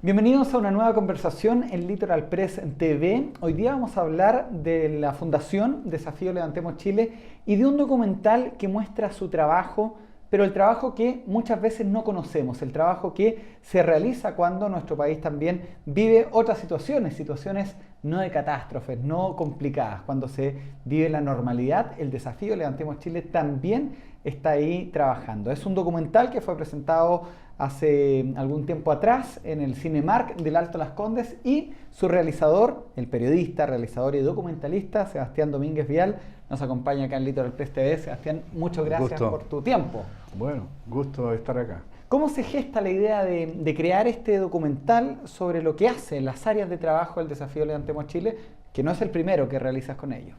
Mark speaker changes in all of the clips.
Speaker 1: Bienvenidos a una nueva conversación en Litoral Press TV. Hoy día vamos a hablar de la Fundación Desafío Levantemos Chile y de un documental que muestra su trabajo, pero el trabajo que muchas veces no conocemos, el trabajo que se realiza cuando nuestro país también vive otras situaciones no de catástrofes, no complicadas. Cuando se vive la normalidad, el Desafío Levantemos Chile también está ahí trabajando. Es un documental que fue presentado hace algún tiempo atrás en el Cinemark del Alto Las Condes y su realizador, el periodista, realizador y documentalista Sebastián Domínguez Vial, nos acompaña acá en Litoral Press TV. Sebastián, muchas gracias por tu tiempo.
Speaker 2: Bueno, gusto estar acá.
Speaker 1: ¿Cómo se gesta la idea de crear este documental sobre lo que hace en las áreas de trabajo del Desafío Levantemos Chile, que no es el primero que realizas con ellos?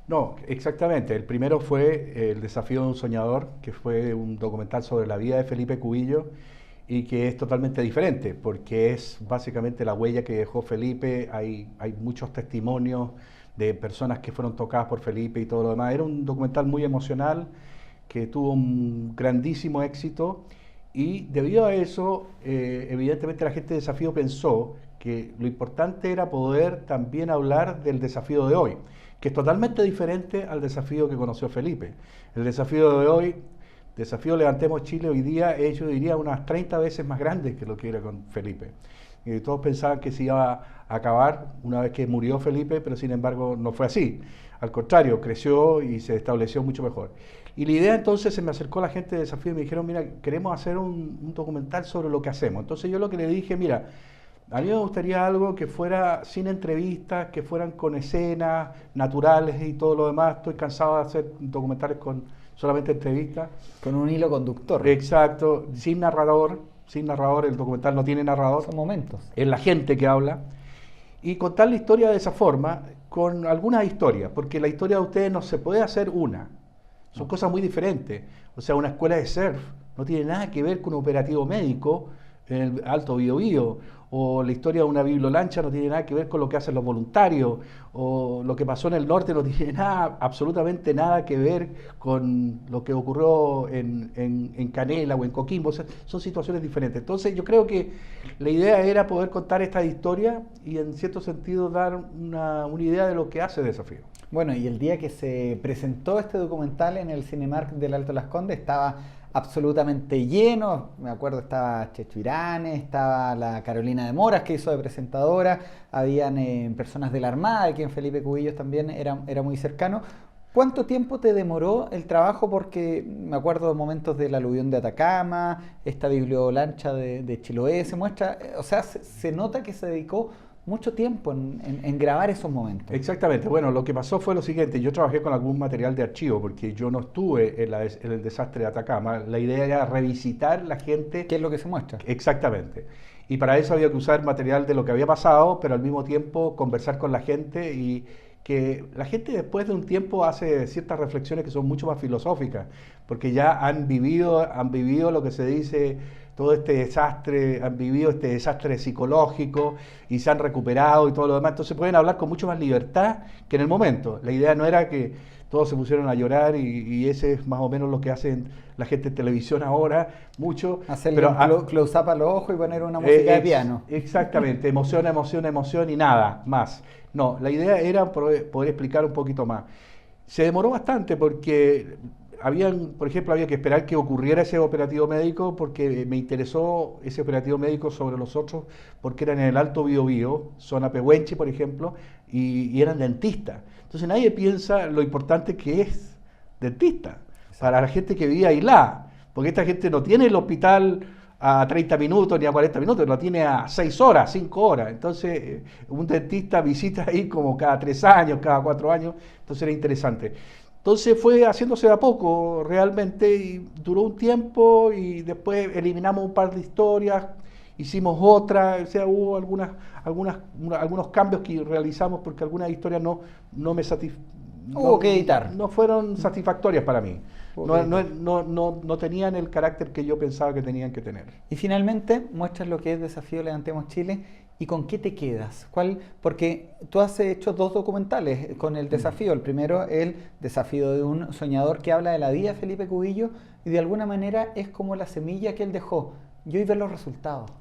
Speaker 2: No, exactamente. El primero fue El desafío de un soñador, que fue un documental sobre la vida de Felipe Cubillo y que es totalmente diferente, porque es básicamente la huella que dejó Felipe. Hay muchos testimonios de personas que fueron tocadas por Felipe y todo lo demás. Era un documental muy emocional que tuvo un grandísimo éxito y debido a eso, evidentemente la gente de Desafío pensó que lo importante era poder también hablar del desafío de hoy, que es totalmente diferente al desafío que conoció Felipe. El desafío de hoy, Desafío Levantemos Chile, hoy día es, yo diría, unas 30 veces más grande que lo que era con Felipe. Todos pensaban que se iba a acabar una vez que murió Felipe, pero sin embargo no fue así. Al contrario, creció y se estableció mucho mejor. Y la idea entonces, se me acercó la gente de Desafío y me dijeron, mira, queremos hacer un documental sobre lo que hacemos. Entonces yo lo que le dije, mira, a mí me gustaría algo que fuera sin entrevistas, que fueran con escenas naturales y todo lo demás. Estoy cansado de hacer documentales con solamente entrevistas.
Speaker 1: Con un hilo conductor.
Speaker 2: Exacto, sin narrador, el documental no tiene narrador.
Speaker 1: Son momentos.
Speaker 2: Es la gente que habla. Y contar la historia de esa forma, con algunas historias, porque la historia de ustedes no se puede hacer una. Son cosas muy diferentes. O sea, una escuela de surf no tiene nada que ver con un operativo médico en el Alto Biobío, o la historia de una bibliolancha no tiene nada que ver con lo que hacen los voluntarios, o lo que pasó en el norte no tiene nada, absolutamente nada que ver con lo que ocurrió en Canela o en Coquimbo. O sea, son situaciones diferentes. Entonces yo creo que la idea era poder contar esta historia y en cierto sentido dar una idea de lo que hace Desafío.
Speaker 1: Bueno, y el día que se presentó este documental en el Cinemark del Alto Las Condes estaba absolutamente lleno. Me acuerdo, estaba Checho Iranes, estaba la Carolina de Moras que hizo de presentadora, habían personas de la Armada, de quien Felipe Cubillos también era muy cercano. ¿Cuánto tiempo te demoró el trabajo? Porque me acuerdo de momentos del aluvión de Atacama, esta bibliolancha de Chiloé, se muestra, o sea, se nota que se dedicó mucho tiempo en grabar esos momentos.
Speaker 2: Exactamente. Bueno, lo que pasó fue lo siguiente. Yo trabajé con algún material de archivo porque yo no estuve en el desastre de Atacama. La idea era revisitar la gente.
Speaker 1: ¿Qué es lo que se muestra?
Speaker 2: Exactamente. Y para eso había que usar material de lo que había pasado, pero al mismo tiempo conversar con la gente, y que la gente después de un tiempo hace ciertas reflexiones que son mucho más filosóficas, porque ya han vivido lo que se dice, todo este desastre, han vivido este desastre psicológico y se han recuperado y todo lo demás. Entonces pueden hablar con mucho más libertad que en el momento. La idea no era que todos se pusieron a llorar y ese es más o menos lo que hacen la gente en televisión ahora, mucho.
Speaker 1: Hacerle un close-up a los ojos y poner una música de piano.
Speaker 2: Exactamente, emoción y nada más. No, la idea era poder explicar un poquito más. Se demoró bastante porque por ejemplo, había que esperar que ocurriera ese operativo médico, porque me interesó ese operativo médico sobre los otros, porque eran en el Alto Biobío, zona Pehuenche, por ejemplo, y eran dentistas. Entonces nadie piensa lo importante que es dentista para la gente que vivía aislada, porque esta gente no tiene el hospital a 30 minutos ni a 40 minutos, lo tiene a 6 horas, 5 horas. Entonces un dentista visita ahí como cada 3 años, cada 4 años, entonces era interesante. Entonces fue haciéndose de a poco realmente y duró un tiempo, y después eliminamos un par de historias, hicimos otras, o sea, hubo algunos cambios que realizamos porque algunas historias
Speaker 1: hubo que editar.
Speaker 2: No fueron satisfactorias para mí. No tenían el carácter que yo pensaba que tenían que tener.
Speaker 1: Y finalmente muestras lo que es Desafío Levantemos Chile. ¿Y con qué te quedas? Porque tú has hecho 2 documentales con el desafío. El primero, el desafío de un soñador, que habla de la vida de Felipe Cubillo y de alguna manera es como la semilla que él dejó. Y hoy ver los resultados.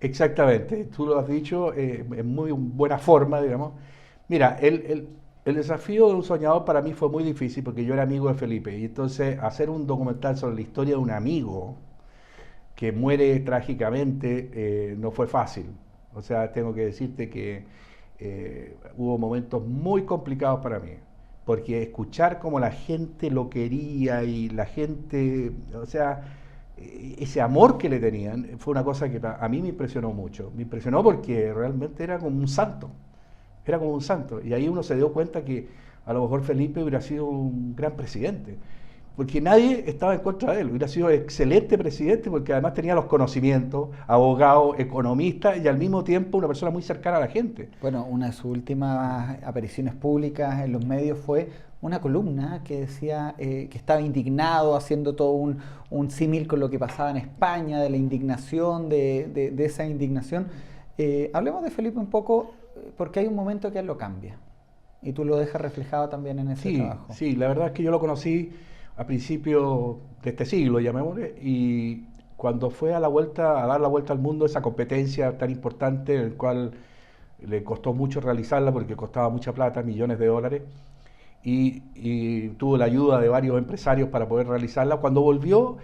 Speaker 2: Exactamente, tú lo has dicho en muy buena forma, digamos. Mira, el desafío de un soñador para mí fue muy difícil porque yo era amigo de Felipe y entonces hacer un documental sobre la historia de un amigo que muere trágicamente no fue fácil. O sea, tengo que decirte que hubo momentos muy complicados para mí, porque escuchar cómo la gente lo quería y la gente, o sea, ese amor que le tenían fue una cosa que a mí me impresionó mucho. Me impresionó porque realmente era como un santo, era como un santo. Y ahí uno se dio cuenta que a lo mejor Felipe hubiera sido un gran presidente, porque nadie estaba en contra de él. Hubiera sido excelente presidente porque además tenía los conocimientos, abogado, economista y al mismo tiempo una persona muy cercana a la gente.
Speaker 1: Bueno, una de sus últimas apariciones públicas en los medios fue una columna que decía que estaba indignado, haciendo todo un símil con lo que pasaba en España, de la indignación, de esa indignación. Hablemos de Felipe un poco, porque hay un momento que él lo cambia, y tú lo dejas reflejado también en ese
Speaker 2: Sí,
Speaker 1: trabajo.
Speaker 2: sí, la verdad es que yo lo conocí a principios de este siglo, llamémosle, y cuando fue a la vuelta, a dar la vuelta al mundo, esa competencia tan importante, en el cual le costó mucho realizarla porque costaba mucha plata, millones de dólares, y tuvo la ayuda de varios empresarios para poder realizarla. Cuando volvió,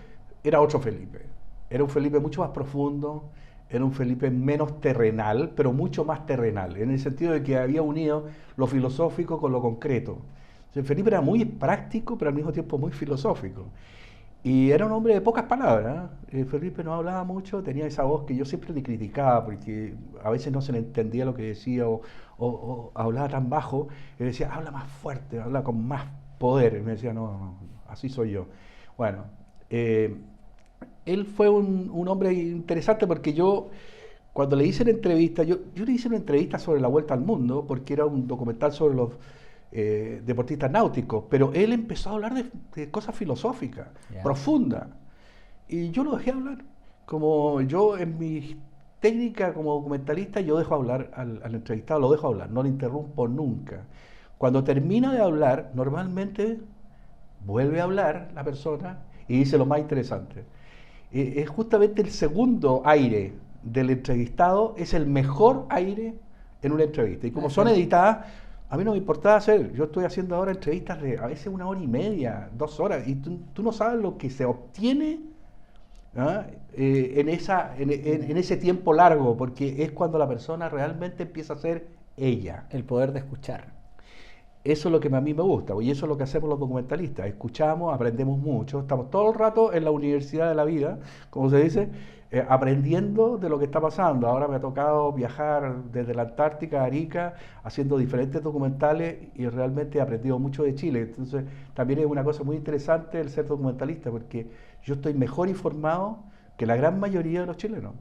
Speaker 2: era otro Felipe. Era un Felipe mucho más profundo, era un Felipe menos terrenal, pero mucho más terrenal, en el sentido de que había unido lo filosófico con lo concreto. O sea, Felipe era muy práctico, pero al mismo tiempo muy filosófico. Y era un hombre de pocas palabras, ¿eh? Felipe no hablaba mucho, tenía esa voz que yo siempre le criticaba porque a veces no se le entendía lo que decía o hablaba tan bajo. Y decía, habla más fuerte, habla con más poder. Y me decía, no, no, así soy yo. Bueno, él fue un hombre interesante porque yo, cuando le hice la entrevista, yo le hice una entrevista sobre la vuelta al mundo porque era un documental sobre los deportistas náuticos, pero él empezó a hablar de cosas filosóficas,
Speaker 1: Yeah.
Speaker 2: profundas, y yo lo dejé hablar. Como yo en mi técnica como documentalista, yo dejo hablar al entrevistado, lo dejo hablar, no lo interrumpo nunca. Cuando termina de hablar, normalmente vuelve a hablar la persona y dice lo más interesante. Es justamente el segundo aire del entrevistado, es el mejor aire en una entrevista. Y como son editadas, a mí no me importaba hacer. Yo estoy haciendo ahora entrevistas de a veces 1 hora y media, 2 horas, y tú no sabes lo que se obtiene, ¿ah? En ese tiempo largo, porque es cuando la persona realmente empieza a ser ella.
Speaker 1: El poder de escuchar.
Speaker 2: Eso es lo que a mí me gusta, y eso es lo que hacemos los documentalistas. Escuchamos, aprendemos mucho, estamos todo el rato en la universidad de la vida, como se dice, aprendiendo de lo que está pasando. Ahora me ha tocado viajar desde la Antártica a Arica, haciendo diferentes documentales, y realmente he aprendido mucho de Chile. Entonces, también es una cosa muy interesante el ser documentalista, porque yo estoy mejor informado que la gran mayoría de los chilenos.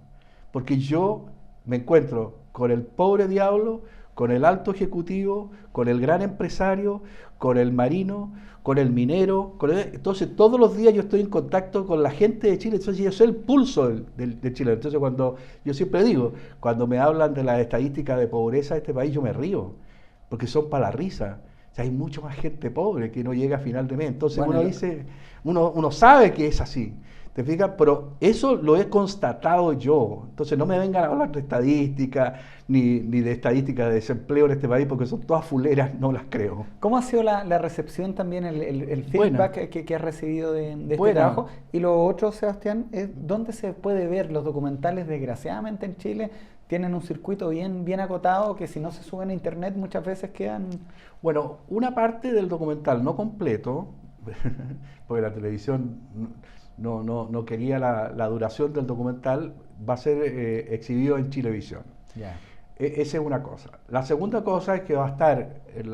Speaker 2: Porque yo me encuentro con el pobre diablo, con el alto ejecutivo, con el gran empresario, con el marino, con el minero. Entonces, todos los días yo estoy en contacto con la gente de Chile. Entonces, yo soy el pulso de Chile. Entonces, yo siempre digo, cuando me hablan de las estadísticas de pobreza de este país, yo me río, porque son para la risa. O sea, hay mucho más gente pobre que no llega a final de mes. Entonces,
Speaker 1: Bueno,
Speaker 2: uno dice, uno sabe que es así. ¿Te fijas? Pero eso lo he constatado yo. Entonces no me vengan a hablar de estadística, ni de estadística de desempleo en este país, porque son todas fuleras, no las creo.
Speaker 1: ¿Cómo ha sido la recepción también, el
Speaker 2: Buena.
Speaker 1: feedback que has recibido de este
Speaker 2: Buena.
Speaker 1: trabajo? Y lo otro, Sebastián, es dónde se puede ver los documentales. Desgraciadamente en Chile tienen un circuito bien acotado que si no se suben a internet muchas veces quedan...
Speaker 2: Bueno, una parte del documental, no completo, porque la televisión no quería la duración del documental, va a ser exhibido en Chilevisión.
Speaker 1: Yeah.
Speaker 2: Esa es una cosa. La segunda cosa es que va a estar en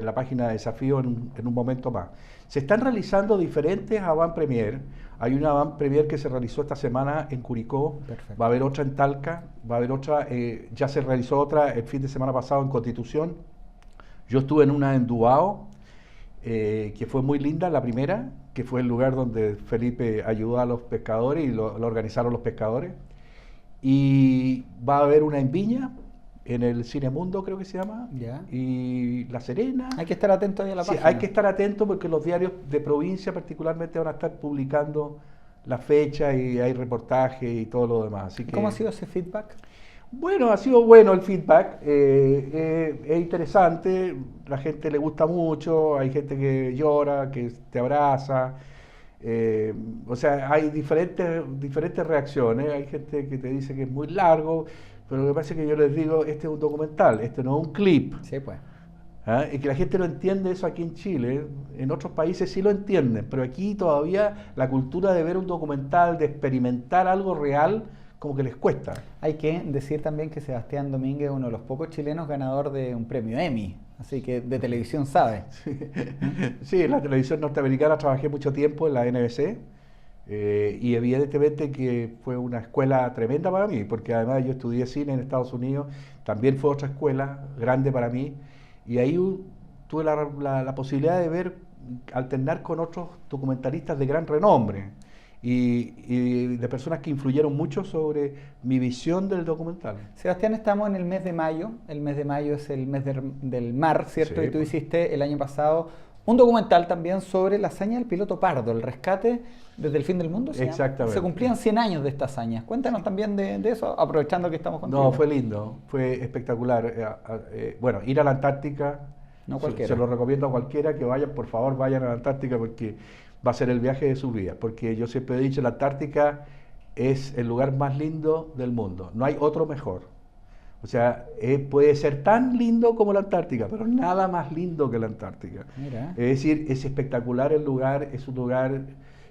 Speaker 2: la página de Desafío en un momento más. Se están realizando diferentes avant premier. Hay una avant premier que se realizó esta semana en Curicó.
Speaker 1: Perfecto.
Speaker 2: Va a haber otra en Talca, va a haber otra, ya se realizó otra el fin de semana pasado en Constitución. Yo estuve en una en Dubao, que fue muy linda, la primera, que fue el lugar donde Felipe ayudó a los pescadores y lo organizaron los pescadores. Y va a haber una en Viña, en el Cinemundo creo que se llama,
Speaker 1: Ya.
Speaker 2: y La Serena.
Speaker 1: Hay que estar atento ahí a la
Speaker 2: Sí,
Speaker 1: página.
Speaker 2: hay que estar atento porque los diarios de provincia particularmente van a estar publicando la fecha y hay reportaje y todo lo demás. Así que,
Speaker 1: ¿Cómo ha sido ese feedback?
Speaker 2: bueno, ha sido bueno el feedback, es interesante, la gente le gusta mucho, hay gente que llora, que te abraza, o sea, hay diferentes reacciones, hay gente que te dice que es muy largo, pero lo que pasa es que yo les digo, este es un documental, este no es un clip.
Speaker 1: Sí, pues.
Speaker 2: ¿Ah? Y que la gente no entiende eso aquí en Chile, en otros países sí lo entienden, pero aquí todavía la cultura de ver un documental, de experimentar algo real, como que les cuesta.
Speaker 1: Hay que decir también que Sebastián Domínguez es uno de los pocos chilenos ganador de un premio Emmy, así que de televisión sabe.
Speaker 2: Sí, sí, en la televisión norteamericana trabajé mucho tiempo en la NBC, y evidentemente que fue una escuela tremenda para mí, porque además yo estudié cine en Estados Unidos, también fue otra escuela grande para mí, y ahí tuve la posibilidad de ver, alternar con otros documentalistas de gran renombre y de personas que influyeron mucho sobre mi visión del documental.
Speaker 1: Sebastián, estamos en el mes de mayo. El mes de mayo es el mes del mar, ¿cierto?
Speaker 2: Sí,
Speaker 1: Y tú
Speaker 2: pues.
Speaker 1: hiciste el año pasado un documental también sobre la hazaña del piloto Pardo, el rescate desde el fin del mundo.
Speaker 2: Exactamente.
Speaker 1: Se cumplían 100 años de esta hazaña. Cuéntanos también de eso, aprovechando que estamos contigo.
Speaker 2: No, fue lindo, fue espectacular. Bueno, ir a la Antártica,
Speaker 1: No cualquiera.
Speaker 2: se lo recomiendo a cualquiera que vayan, por favor, vayan a la Antártica porque va a ser el viaje de su vida. Porque yo siempre he dicho, la Antártica es el lugar más lindo del mundo, no hay otro mejor. O sea, puede ser tan lindo como la Antártica, pero nada más lindo que la Antártica.
Speaker 1: Mira.
Speaker 2: Es decir, es espectacular el lugar, es un lugar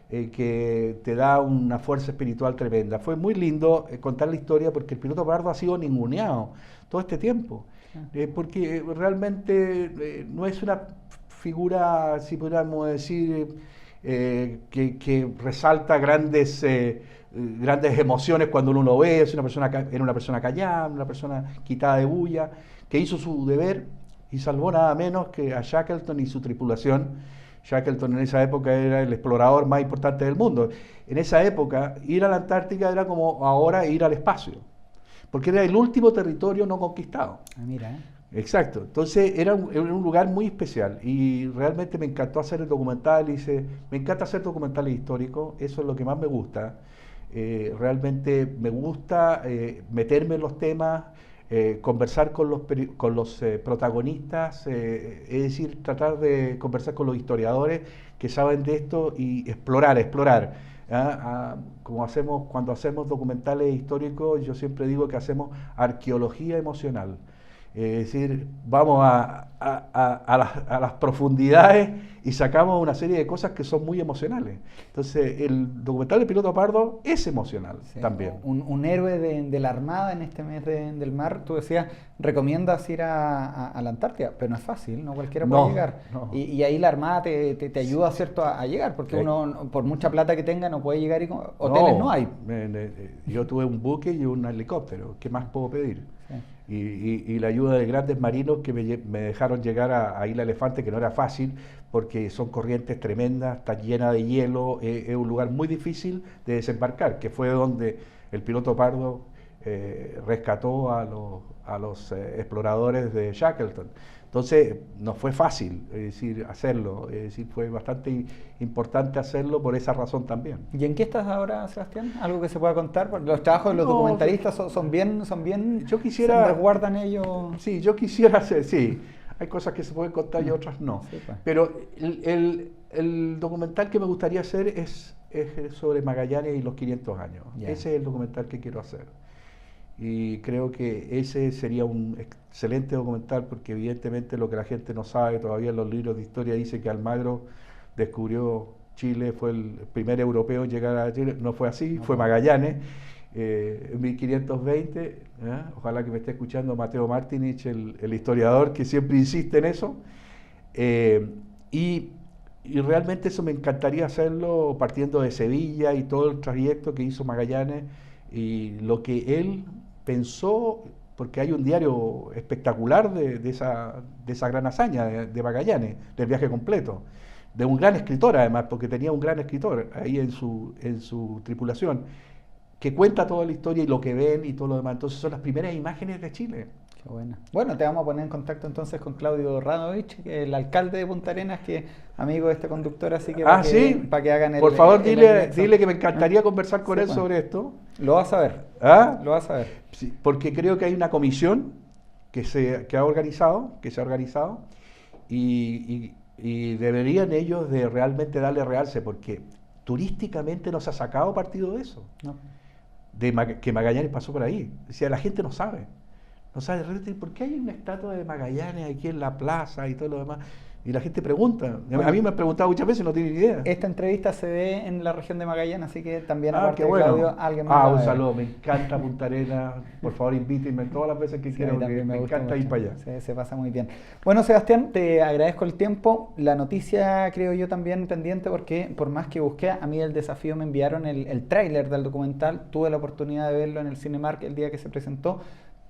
Speaker 2: que te da una fuerza espiritual tremenda. Fue muy lindo contar la historia porque el piloto Pardo ha sido ninguneado todo este tiempo, porque realmente no es una figura, si pudiéramos decir, que resalta grandes emociones cuando uno lo ve. Era una persona callada, una persona quitada de bulla, que hizo su deber y salvó nada menos que a Shackleton y su tripulación. Shackleton en esa época era el explorador más importante del mundo. En esa época, ir a la Antártica era como ahora ir al espacio, porque era el último territorio no conquistado.
Speaker 1: Ah, mira.
Speaker 2: Exacto, entonces era un lugar muy especial y realmente me encantó hacer el documental. Me encanta hacer documentales históricos, eso es lo que más me gusta. Realmente me gusta meterme en los temas, conversar con los protagonistas, es decir, tratar de conversar con los historiadores que saben de esto y explorar. Como hacemos cuando hacemos documentales históricos, yo siempre digo que hacemos arqueología emocional. Es decir, vamos a las profundidades y sacamos una serie de cosas que son muy emocionales. Entonces, el documental de Piloto Pardo es emocional también.
Speaker 1: Un héroe de la Armada en este mes del mar. Tú decías, recomiendas ir a la Antártida, pero no es fácil, no cualquiera puede llegar.
Speaker 2: No.
Speaker 1: Y ahí la Armada te ayuda, ¿cierto?, a llegar, porque uno, por mucha plata que tenga, no puede llegar y hoteles no hay.
Speaker 2: Yo tuve un buque y un helicóptero, ¿qué más puedo pedir?
Speaker 1: Sí.
Speaker 2: Y la ayuda de grandes marinos que me dejaron llegar a Isla Elefante, que no era fácil, porque son corrientes tremendas, está llena de hielo, es un lugar muy difícil de desembarcar, que fue donde el piloto Pardo rescató a los exploradores de Shackleton. Entonces, no fue fácil, es decir, hacerlo, es decir, fue bastante importante hacerlo por esa razón también.
Speaker 1: ¿Y en qué estás ahora, Sebastián? ¿Algo que se pueda contar? Porque los trabajos de los documentalistas son bien,
Speaker 2: yo quisiera,
Speaker 1: se resguardan ellos.
Speaker 2: Sí, yo quisiera hacer, sí, hay cosas que se pueden contar y otras no.
Speaker 1: Sí, pues.
Speaker 2: Pero el documental que me gustaría hacer es sobre Magallanes y los 500 años.
Speaker 1: Yeah.
Speaker 2: Ese es el documental que quiero hacer. Y creo que ese sería un excelente documental porque evidentemente lo que la gente no sabe todavía en los libros de historia dice que Almagro descubrió Chile, fue el primer europeo en llegar a Chile. No fue así, fue Magallanes en 1520. Ojalá que me esté escuchando Mateo Martinich, el historiador que siempre insiste en eso. Y realmente eso me encantaría hacerlo partiendo de Sevilla y todo el trayecto que hizo Magallanes y lo que él pensó, porque hay un diario espectacular de esa gran hazaña de Magallanes, del viaje completo, de un gran escritor además, porque tenía un gran escritor ahí en su tripulación, que cuenta toda la historia y lo que ven y todo lo demás. Entonces son las primeras imágenes de Chile.
Speaker 1: Qué buena. Bueno, te vamos a poner en contacto entonces con Claudio Radovich, que es el alcalde de Punta Arenas, que es amigo de este conductor, así que
Speaker 2: ¿Sí?
Speaker 1: para que hagan
Speaker 2: Por favor,
Speaker 1: el
Speaker 2: dile que me encantaría conversar con
Speaker 1: Sí,
Speaker 2: él
Speaker 1: pues.
Speaker 2: sobre esto.
Speaker 1: Lo vas a ver.
Speaker 2: ¿Ah?
Speaker 1: Lo vas a ver.
Speaker 2: Sí, porque creo que hay una comisión que se ha organizado y deberían ellos de realmente darle realce, porque turísticamente no se ha sacado partido de eso,
Speaker 1: No.
Speaker 2: que Magallanes pasó por ahí. O sea, la gente no sabe. No sabe de repente, ¿por qué hay una estatua de Magallanes aquí en la plaza y todo lo demás? Y la gente pregunta.
Speaker 1: Bueno,
Speaker 2: a mí me han preguntado muchas veces y no tienen idea.
Speaker 1: Esta entrevista se ve en la región de Magallanes, así que también aparte
Speaker 2: Qué
Speaker 1: de
Speaker 2: bueno.
Speaker 1: Claudio, alguien más.
Speaker 2: Un saludo. Me encanta Punta Arenas. Por favor, invítenme todas las veces que
Speaker 1: Sí,
Speaker 2: quieran, porque
Speaker 1: también
Speaker 2: me
Speaker 1: gusta
Speaker 2: encanta ir
Speaker 1: mucho.
Speaker 2: para allá.
Speaker 1: Sí, se pasa muy bien. Bueno, Sebastián, te agradezco el tiempo. La noticia, creo yo, también pendiente, porque por más que busqué, a mí el desafío me enviaron el tráiler del documental. Tuve la oportunidad de verlo en el Cinemark el día que se presentó,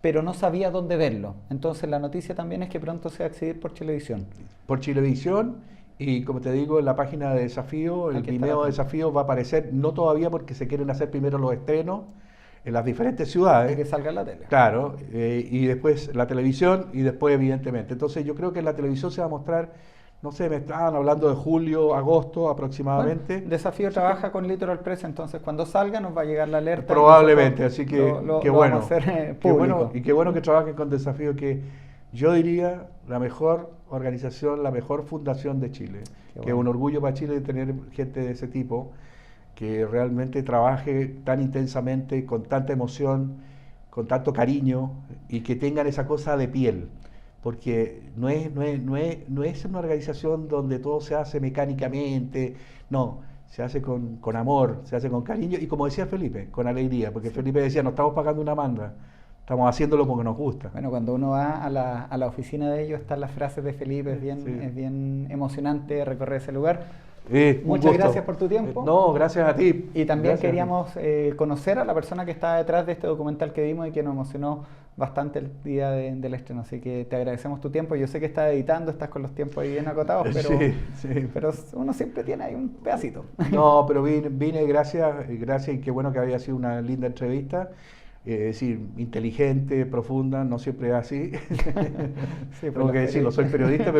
Speaker 1: pero no sabía dónde verlo. Entonces la noticia también es que pronto se va a exhibir por Chilevisión.
Speaker 2: Por Chilevisión, y como te digo, en la página de Desafío, el
Speaker 1: Aquí está
Speaker 2: Vimeo
Speaker 1: la
Speaker 2: de
Speaker 1: página.
Speaker 2: Desafío va a aparecer, no todavía porque se quieren hacer primero los estrenos en las diferentes
Speaker 1: Y
Speaker 2: ciudades.
Speaker 1: que salga en la tele.
Speaker 2: Claro, y después la televisión y después evidentemente. Entonces yo creo que en la televisión se va a mostrar, no sé, me estaban hablando de julio, agosto aproximadamente.
Speaker 1: Bueno, Desafío trabaja con Litoral Press, entonces cuando salga nos va a llegar la alerta.
Speaker 2: Probablemente, así que qué
Speaker 1: lo
Speaker 2: bueno.
Speaker 1: vamos a hacer
Speaker 2: Qué bueno.
Speaker 1: público.
Speaker 2: Y qué bueno que trabajen con Desafío, que yo diría la mejor organización, la mejor fundación de Chile.
Speaker 1: Qué
Speaker 2: Que es
Speaker 1: bueno.
Speaker 2: un orgullo para Chile tener gente de ese tipo, que realmente trabaje tan intensamente, con tanta emoción, con tanto cariño, y que tengan esa cosa de piel. Porque no es una organización donde todo se hace mecánicamente, no, se hace con amor, se hace con cariño y como decía Felipe, con alegría, porque Felipe decía, no estamos pagando una manda, estamos haciéndolo porque nos gusta.
Speaker 1: Bueno, cuando uno va a la oficina de ellos están las frases de Felipe,
Speaker 2: Sí.
Speaker 1: es bien emocionante recorrer ese lugar.
Speaker 2: Un
Speaker 1: Muchas
Speaker 2: gusto.
Speaker 1: gracias por tu tiempo.
Speaker 2: No, gracias a ti.
Speaker 1: Y también
Speaker 2: Gracias a ti.
Speaker 1: queríamos conocer a la persona que está detrás de este documental que vimos y que nos emocionó bastante el día del estreno. Así que te agradecemos tu tiempo. Yo sé que estás editando, estás con los tiempos ahí bien acotados, pero,
Speaker 2: Sí.
Speaker 1: pero uno siempre tiene ahí un pedacito.
Speaker 2: No, pero vine gracias y qué bueno que había sido una linda entrevista. Es decir, inteligente, profunda, no siempre es así.
Speaker 1: Sí, pues
Speaker 2: Tengo que decirlo, soy periodista,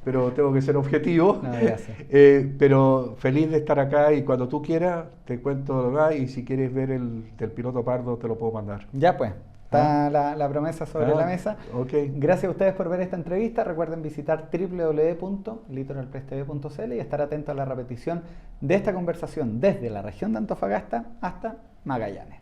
Speaker 2: pero tengo que ser objetivo.
Speaker 1: No, ya sé.
Speaker 2: Pero feliz de estar acá y cuando tú quieras te cuento lo demás y si quieres ver el del piloto pardo te lo puedo mandar.
Speaker 1: Ya pues, está la promesa sobre la mesa.
Speaker 2: Ok.
Speaker 1: Gracias a ustedes por ver esta entrevista. Recuerden visitar www.litoralpress.tv.cl y estar atentos a la repetición de esta conversación desde la región de Antofagasta hasta Magallanes.